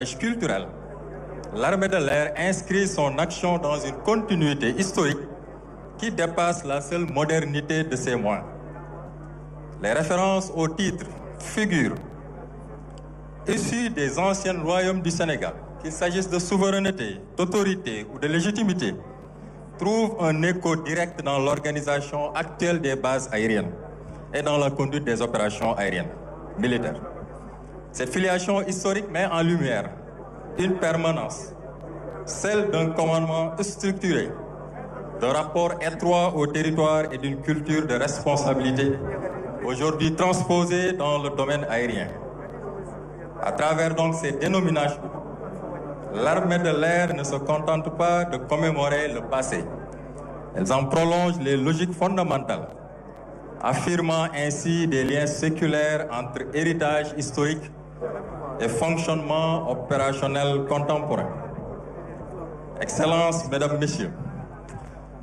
culturel, l'armée de l'air inscrit son action dans une continuité historique qui dépasse la seule modernité de ses moyens. Les références aux titres, figures, issus des anciens royaumes du Sénégal, qu'il s'agisse de souveraineté, d'autorité ou de légitimité, trouvent un écho direct dans l'organisation actuelle des bases aériennes et dans la conduite des opérations aériennes militaires. Cette filiation historique met en lumière une permanence, celle d'un commandement structuré, d'un rapport étroit au territoire et d'une culture de responsabilité, aujourd'hui transposée dans le domaine aérien. À travers donc ces dénominations, l'armée de l'air ne se contente pas de commémorer le passé. Elle en prolonge les logiques fondamentales, affirmant ainsi des liens séculaires entre héritage historique et fonctionnement opérationnel contemporain. Excellences, Mesdames, Messieurs,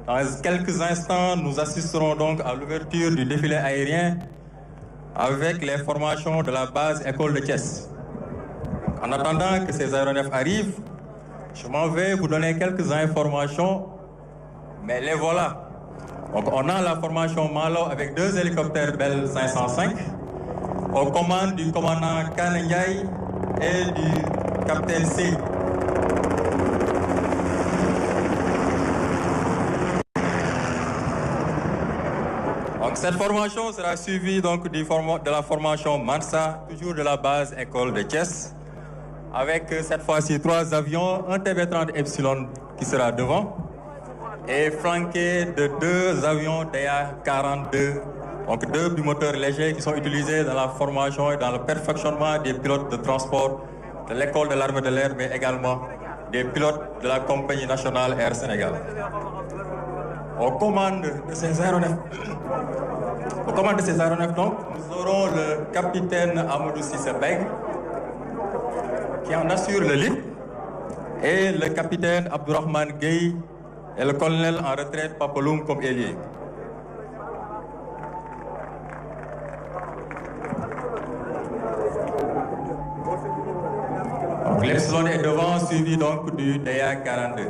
dans quelques instants, nous assisterons donc à l'ouverture du défilé aérien avec les formations de la base École de Thiès. En attendant que ces aéronefs arrivent, je m'en vais vous donner quelques informations, mais les voilà. Donc on a la formation Malo avec 2 hélicoptères Bell 505 aux commandes du commandant Kane Ndiaye et du capitaine C. Donc cette formation sera suivie donc de la formation Mansa, toujours de la base École de Thiès, avec cette fois-ci 3 avions, un TB30 Epsilon qui sera devant, et flanqué de 2 avions DA-42, donc 2 bimoteurs légers qui sont utilisés dans la formation et dans le perfectionnement des pilotes de transport de l'école de l'armée de l'air, mais également des pilotes de la compagnie nationale Air Sénégal. Aux commandes de ces aéronefs, donc, nous aurons le capitaine Amadou Sissebeg, qui en assure le lead, et le capitaine Abdourahmane Gueye et le colonel en retraite Papaloum comme ailier. L'Epsilon est devant, suivi donc du DA-42.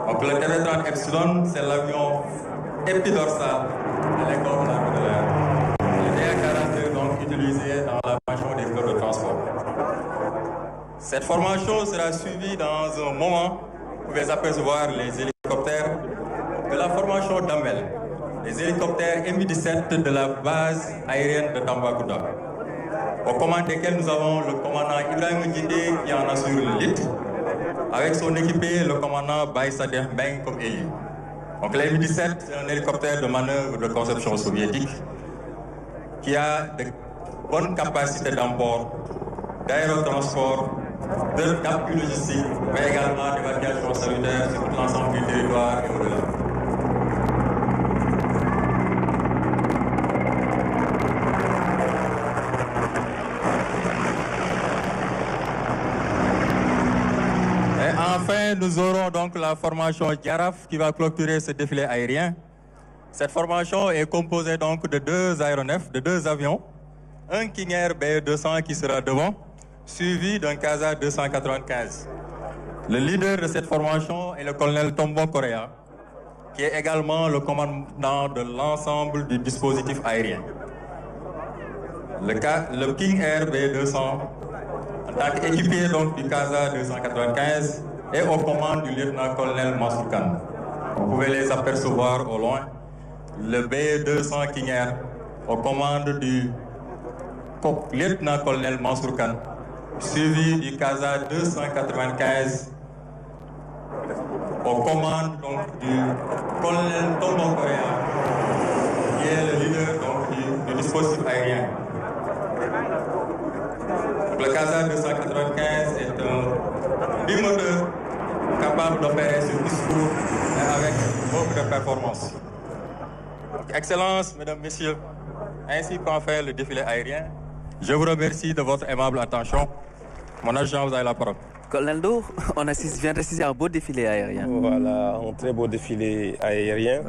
Donc le TB30 Epsilon, c'est l'avion épidorsal de l'école de l'armée de l'air. Le DA-42 donc utilisé dans la formation des pilotes de transport. Cette formation sera suivie dans un moment. Vous pouvez apercevoir les hélicoptères de la formation d'Amel, les hélicoptères Mi-17 de la base aérienne de Tambacounda, aux commandes desquels nous avons le commandant Ibrahim Djindé qui en assure le lead, avec son équipé, le commandant Baye Sadeh Mbeng comme ailier. Donc le Mi-17, c'est un hélicoptère de manœuvre de conception soviétique qui a de bonnes capacités d'emport, d'aérotransport, d'appui logistique, mais également d'évacuation sanitaire sur tout l'ensemble du territoire et au-delà. Et enfin, nous aurons donc la formation Djaraf qui va clôturer ce défilé aérien. Cette formation est composée donc de 2 aéronefs, de 2 avions, un King Air BE-200 qui sera devant, suivi d'un Casa 295. Le leader de cette formation est le colonel Tombo Correa, qui est également le commandant de l'ensemble du dispositif aérien. Le King Air BE-200, en tant qu'équipier donc du Casa 295, est aux commandes du lieutenant-colonel Mansour Khan. Vous pouvez les apercevoir au loin. Le BE-200 King Air, aux commandes du lieutenant-colonel Mansour Khan, suivi du Casa 295 aux commandes donc, du colonel Tombo Correa, qui est le leader donc, du dispositif aérien. Donc, le Casa 295 est un bimoteur capable d'opérer sur discours et avec beaucoup de performance. Excellences, Mesdames, Messieurs, ainsi prend fin le défilé aérien. Je vous remercie de votre aimable attention. Mon agent, vous avez la parole. Colonel Do, vient d'assister à un beau défilé aérien. Voilà, un très beau défilé aérien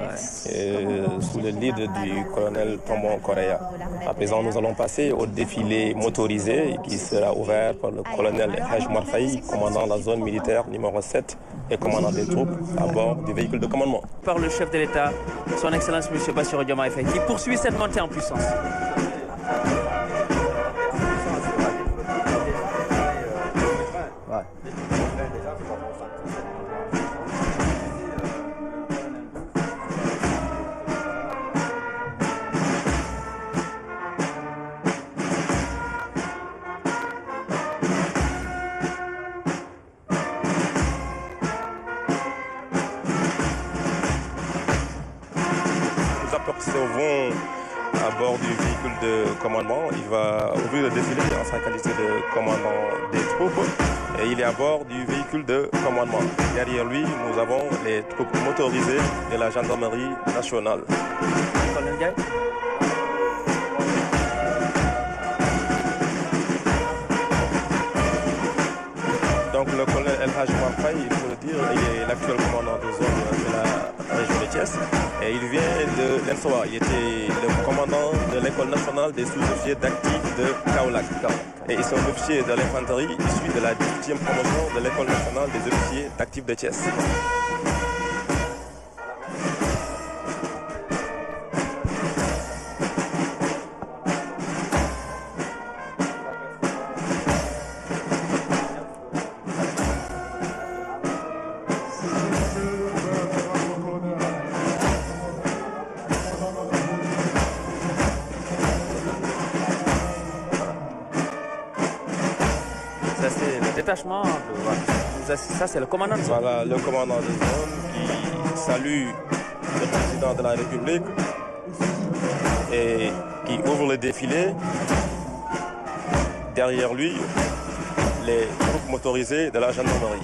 sous le lead du colonel Tombon Correa. À présent, nous allons passer au défilé motorisé qui sera ouvert par le colonel Haj Marfaï, commandant la zone militaire numéro 7 et commandant des troupes à bord du véhicule de commandement. Par le chef de l'État, son Excellence M. Bassirou Diomaye Faye, qui poursuit cette montée en puissance. Observons à bord du véhicule de commandement. Il va ouvrir le défilé en sa qualité de commandant des troupes et il est à bord du véhicule de commandement. Derrière lui, nous avons les troupes motorisées de la gendarmerie nationale. Donc le colonel El Haj Marfaï, il faut le dire, il est l'actuel commandant de zone de la région de Thiès. Et il vient de l'ENSOA. Il était le commandant de l'école nationale des sous-officiers d'actifs de Kaolack. Et ils sont officiers de l'infanterie issus de la 18e promotion de l'école nationale des officiers d'actifs de Thiès. Ça, c'est le commandant de zone. Voilà, le commandant de zone qui salue le président de la République et qui ouvre le défilé. Derrière lui, les troupes motorisées de la gendarmerie.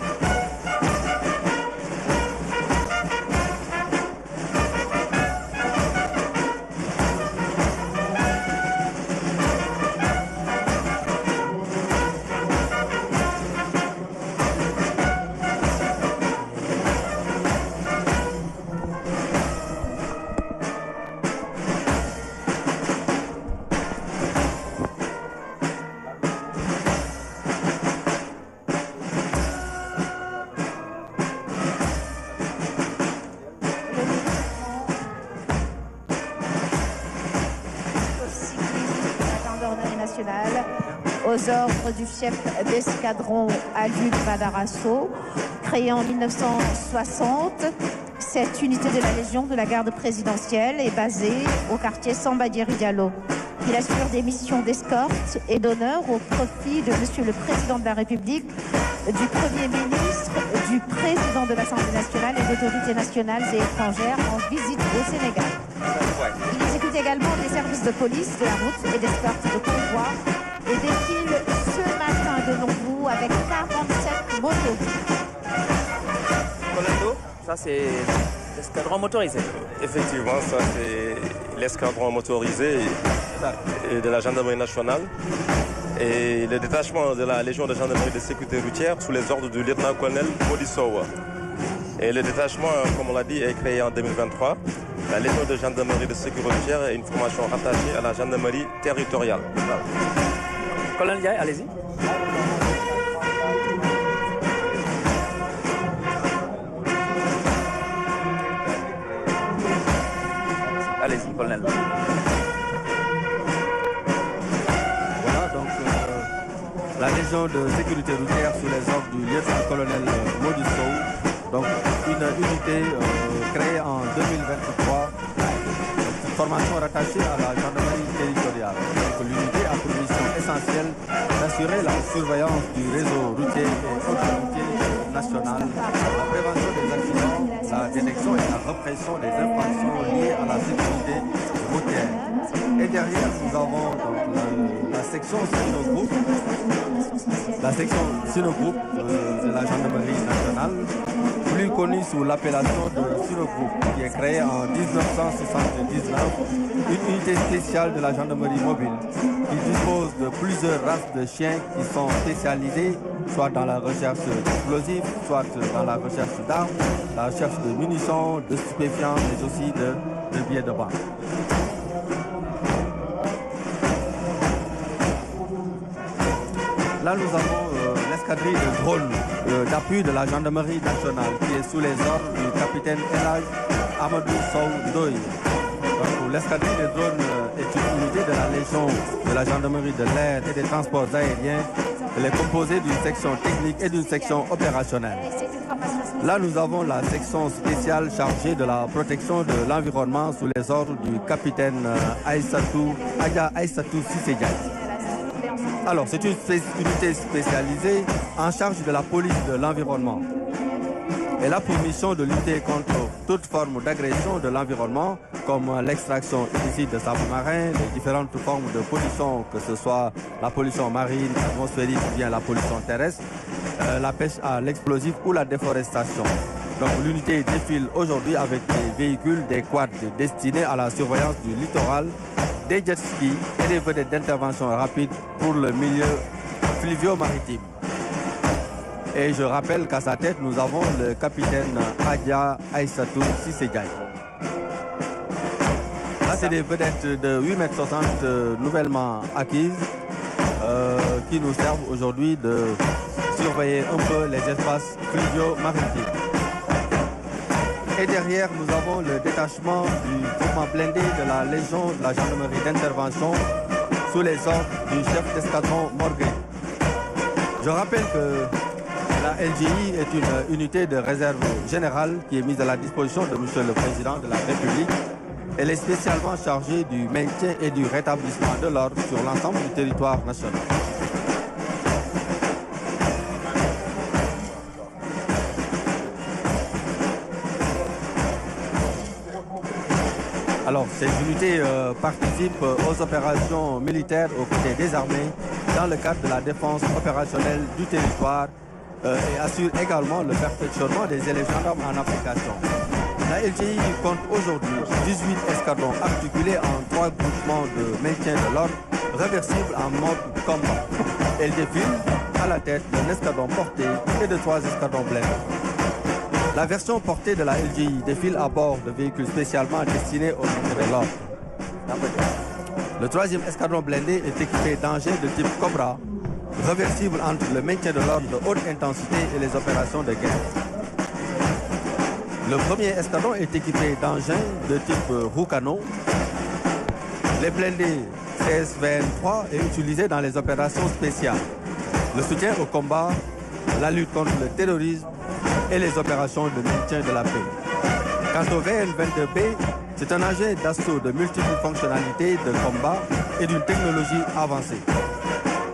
Aux ordres du chef d'escadron Alud Badarasso, créé en 1960. Cette unité de la Légion de la garde présidentielle est basée au quartier Samba Diallo. Il assure des missions d'escorte et d'honneur au profit de Monsieur le Président de la République, du Premier ministre, du Président de l'Assemblée nationale et d'autorités nationales et étrangères en visite au Sénégal. Il exécute également des services de police de la route et d'escorte de convoi et défile ce matin devant vous avec 47 motos. Colando, ça c'est l'escadron motorisé. Effectivement, ça c'est l'escadron motorisé de la gendarmerie nationale et le détachement de la Légion de gendarmerie de sécurité routière sous les ordres du lieutenant-colonel Modisowa. Et le détachement, comme on l'a dit, est créé en 2023. La Légion de gendarmerie de sécurité routière est une formation rattachée à la gendarmerie territoriale. Voilà. Colonel Ndiaye, allez-y. Allez-y, colonel. Voilà, donc la Légion de sécurité routière sous les ordres du lieutenant-colonel Modi Sow, donc une unité créée en 2023, une formation rattachée à la gendarmerie territoriale. Donc l'unité a pour mission essentielle d'assurer la surveillance du réseau routier et autoroutier national, la prévention des accidents, la détection et la répression des infractions liées à la sécurité routière. Et derrière, nous avons donc la section Sinogroupe. La section Sinogroupe de la gendarmerie nationale, plus connue sous l'appellation de Sinogroupe, qui est créée en 1979, une unité spéciale de la gendarmerie mobile, qui dispose de plusieurs races de chiens qui sont spécialisés soit dans la recherche d'explosifs, soit dans la recherche d'armes, la recherche de munitions, de stupéfiants, mais aussi de billets de banque. Là, nous avons l'escadrille de drones d'appui de la gendarmerie nationale qui est sous les ordres du capitaine Elhaj Amadou Sow Ndoye. L'escadrille de drones est une unité de la Légion de la gendarmerie de l'air et des transports aériens. Elle est composée d'une section technique et d'une section opérationnelle. Là, nous avons la section spéciale chargée de la protection de l'environnement sous les ordres du capitaine Adja Aïssatou Cissé Diagne. Alors, c'est une unité spécialisée en charge de la police de l'environnement. Elle a pour mission de lutter contre toute forme d'agression de l'environnement, comme l'extraction illicite de sable marin, les différentes formes de pollution, que ce soit la pollution marine, atmosphérique ou bien la pollution terrestre, la pêche à l'explosif ou la déforestation. Donc l'unité défile aujourd'hui avec des véhicules, des quads destinés à la surveillance du littoral, des jet skis et des vedettes d'intervention rapide pour le milieu fluvio-maritime. Et je rappelle qu'à sa tête, nous avons le capitaine Adja Aïssatou Cissé Diagne. Là, c'est des vedettes de 8,60 m nouvellement acquises qui nous servent aujourd'hui de surveiller un peu les espaces fluvio-maritimes. Et derrière, nous avons le détachement du groupement blindé de la Légion de la gendarmerie d'intervention sous les ordres du chef d'escadron Morguet. Je rappelle que la LGI est une unité de réserve générale qui est mise à la disposition de M. le Président de la République. Elle est spécialement chargée du maintien et du rétablissement de l'ordre sur l'ensemble du territoire national. Alors, ces unités participent aux opérations militaires aux côtés des armées dans le cadre de la défense opérationnelle du territoire et assurent également le perfectionnement des élèves gendarmes en application. La LGI compte aujourd'hui 18 escadrons articulés en 3 groupements de maintien de l'ordre réversibles en mode combat. Elle défile à la tête d'un escadron porté et de 3 escadrons blindés. La version portée de la LGI défile à bord de véhicules spécialement destinés au maintien de l'ordre. Le 3e escadron blindé est équipé d'engins de type Cobra, réversible entre le maintien de l'ordre de haute intensité et les opérations de guerre. Le 1er escadron est équipé d'engins de type Roucano. Les blindés CSVN-3 est utilisé dans les opérations spéciales, le soutien au combat, la lutte contre le terrorisme et les opérations de maintien de la paix. Quant au VN-22B, c'est un engin d'assaut de multiples fonctionnalités de combat et d'une technologie avancée.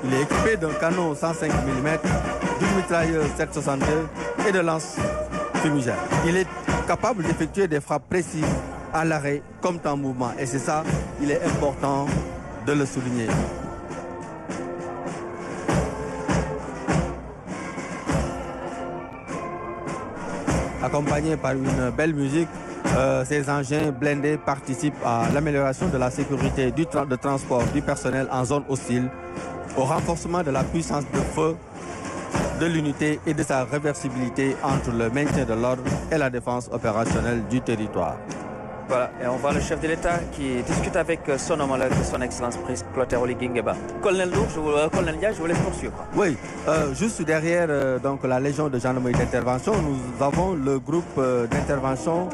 Il est équipé d'un canon 105 mm, d'une mitrailleuse 7,62 et de lance-fumigènes. Il est capable d'effectuer des frappes précises à l'arrêt comme temps mouvement. Et c'est ça, il est important de le souligner. Accompagné par une belle musique, ces engins blindés participent à l'amélioration de la sécurité de transport du personnel en zone hostile, au renforcement de la puissance de feu de l'unité et de sa réversibilité entre le maintien de l'ordre et la défense opérationnelle du territoire. Voilà, et on voit le chef de l'État qui discute avec son homologue, son Excellence Clotaire Oligui Nguema. Colonel Dia, je vous laisse poursuivre. Oui, juste derrière donc, la Légion de gendarmerie d'intervention, nous avons le groupe d'intervention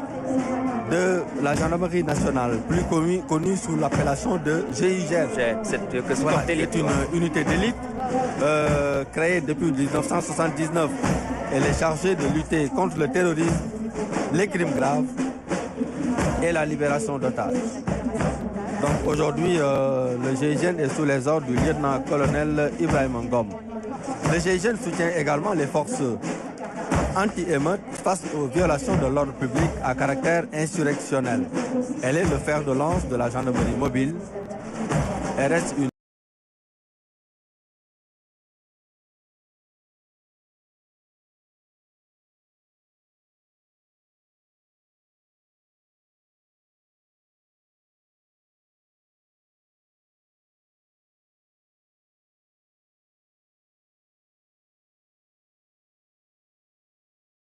de la gendarmerie nationale, plus connu sous l'appellation de GIGN. C'est une unité d'élite créée depuis 1979. Elle est chargée de lutter contre le terrorisme, les crimes graves et la libération d'otages. Donc aujourd'hui, le GIGN est sous les ordres du lieutenant-colonel Ibrahim Ngom. Le GIGN soutient également les forces anti-émeute face aux violations de l'ordre public à caractère insurrectionnel. Elle est le fer de lance de la gendarmerie mobile. Elle reste une